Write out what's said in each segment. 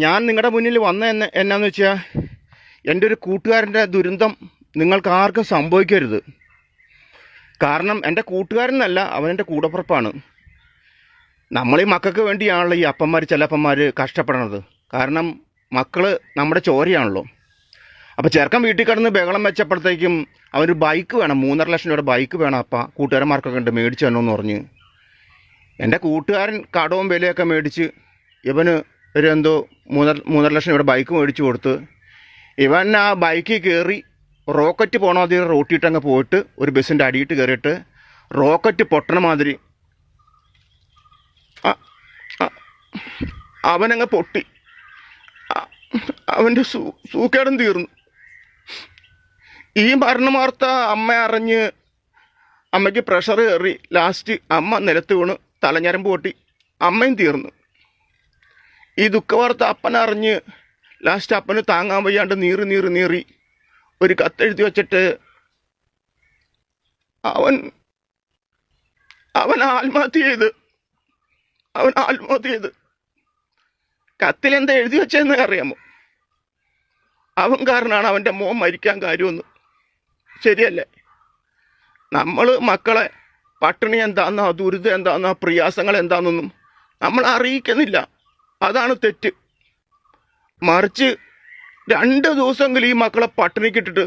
ഞാൻ നിങ്ങളുടെ മുന്നിൽ എന്നാന്ന് വെച്ചാൽ എൻ്റെ ഒരു കൂട്ടുകാരൻ്റെ ദുരന്തം നിങ്ങൾക്ക് ആർക്കും സംഭവിക്കരുത്. കാരണം എൻ്റെ കൂട്ടുകാരനല്ല, അവനെൻ്റെ കൂടപ്പുറപ്പാണ്. നമ്മൾ ഈ മക്കൾക്ക് വേണ്ടിയാണല്ലോ ഈ ചില അപ്പന്മാർ കഷ്ടപ്പെടണത്. കാരണം മക്കൾ നമ്മുടെ ചോരയാണല്ലോ. അപ്പോൾ ചെറുക്കൻ വീട്ടിൽ കിടന്ന് ബഹളം വെച്ചപ്പോഴത്തേക്കും അവനൊരു ബൈക്ക് വേണം, 3.5 ലക്ഷം രൂപയുടെ ബൈക്ക് വേണം. കൂട്ടുകാരന്മാർക്കൊക്കെ ഉണ്ട്, മേടിച്ചു തരണമെന്ന് പറഞ്ഞ് എൻ്റെ കൂട്ടുകാരൻ കടവും വിലയൊക്കെ മേടിച്ച് ഇവന് ഒരു എന്തോ 3.5 ലക്ഷം രൂപയുടെ ബൈക്ക് മേടിച്ചു കൊടുത്ത് ഇവൻ ആ ബൈക്കിൽ കയറി റോക്കറ്റ് പോകണ മാതിരി റോട്ടിയിട്ടങ്ങ് പോയിട്ട് ഒരു ബസ്സിൻ്റെ അടിയിട്ട് കയറിയിട്ട് റോക്കറ്റ് പൊട്ടണ മാതിരി അവനങ്ങ് പൊട്ടി. അവൻ്റെ സൂക്കേടും തീർന്നു. ഈ മരണവാർത്ത അമ്മ അറിഞ്ഞ് അമ്മയ്ക്ക് പ്രഷർ കയറി. ലാസ്റ്റ് അമ്മ നിലത്ത് വീണ് തലഞ്ഞരമ്പ് പൊട്ടി, അമ്മയും തീർന്നു. ഈ ദുഃഖവാർത്ത അപ്പനറിഞ്ഞ് ലാസ്റ്റ് അപ്പന് താങ്ങാൻ വയ്യാണ്ട് നീറി ഒരു കത്തെഴുതി വച്ചിട്ട് അവൻ ആത്മഹത്യ ചെയ്ത് കത്തിലെന്താ എഴുതി വെച്ചതെന്ന് അറിയാമോ? അവൻ കാരണമാണ് അവൻ്റെ മോൻ മരിക്കാൻ കാര്യമൊന്നും. ശരിയല്ലേ? നമ്മൾ മക്കളെ പട്ടിണി എന്താണെന്നോ ദുരിതം എന്താണെന്നോ പ്രയാസങ്ങൾ എന്താണെന്നൊന്നും നമ്മൾ അറിയിക്കുന്നില്ല. അതാണ് തെറ്റ്. മറിച്ച് 2 ദിവസമെങ്കിലും ഈ മക്കളെ പട്ടിണിക്കിട്ടിട്ട്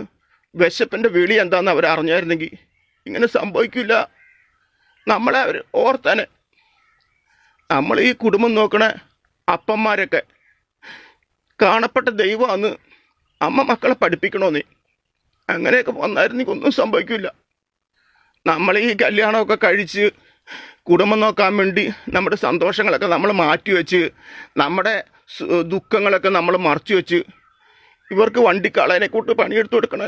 വിശപ്പിൻ്റെ വിളി എന്താണെന്ന് അവർ അറിഞ്ഞായിരുന്നെങ്കിൽ ഇങ്ങനെ സംഭവിക്കില്ല. നമ്മളെ അവർ ഓർത്താനെ. നമ്മൾ ഈ കുടുംബം നോക്കണ അപ്പന്മാരൊക്കെ കാണപ്പെട്ട ദൈവമാണ്. അമ്മ മക്കളെ പഠിപ്പിക്കണമെന്നേ. അങ്ങനെയൊക്കെ വന്നായിരുന്നെങ്കിൽ ഒന്നും സംഭവിക്കില്ല. നമ്മൾ ഈ കല്യാണമൊക്കെ കഴിച്ച് കുടുംബം നോക്കാൻ വേണ്ടി നമ്മുടെ സന്തോഷങ്ങളൊക്കെ നമ്മൾ മാറ്റിവെച്ച് നമ്മുടെ ദുഃഖങ്ങളൊക്കെ നമ്മൾ മറച്ചു വെച്ച് ഇവർക്ക് വണ്ടിക്കാളനെ കൂട്ട് പണിയെടുത്ത് കൊടുക്കണേ.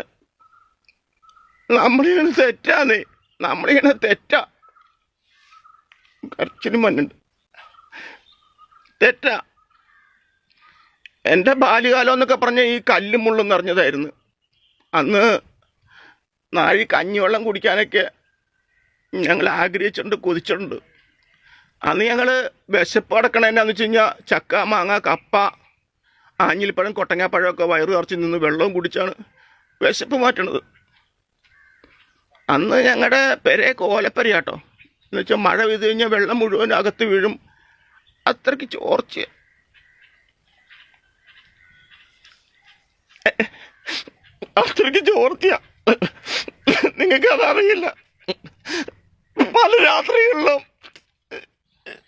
നമ്മളിങ്ങനെ തെറ്റാന്നേ, നമ്മളിങ്ങനെ തെറ്റാ. കരച്ചിലും മണ്ണുണ്ട്. തെറ്റാ. എൻ്റെ ബാല്യകാലം എന്നൊക്കെ പറഞ്ഞാൽ ഈ കല്ലും മുള്ളും നിറഞ്ഞതായിരുന്നു. അന്ന് നാഴി കഞ്ഞിവെള്ളം കുടിക്കാനൊക്കെ ഞങ്ങൾ ആഗ്രഹിച്ചിട്ടുണ്ട്, കൊതിച്ചിട്ടുണ്ട്. അന്ന് ഞങ്ങൾ വിശപ്പ് അടക്കണേന്നാന്ന് വെച്ച് കഴിഞ്ഞാൽ ചക്ക, മാങ്ങ, കപ്പ, ആഞ്ഞിലിപ്പഴം, കൊട്ടങ്ങാപ്പഴമൊക്കെ വയറ് നിറച്ച് നിന്ന് വെള്ളവും കുടിച്ചാണ് വിശപ്പ് മാറ്റണത്. അന്ന് ഞങ്ങളുടെ പെരയൊക്കെ ഓലപ്പരയാട്ടോ. എന്ന് വെച്ചാൽ മഴ പെയ്ത് കഴിഞ്ഞാൽ വെള്ളം മുഴുവൻ അകത്ത് വീഴും. അത്രയ്ക്ക് ചോർച്ച. അത്രയ്ക്ക് ചോർച്ചയാ. നിങ്ങൾക്ക് അതറിയില്ല. പല രാത്രികളിലും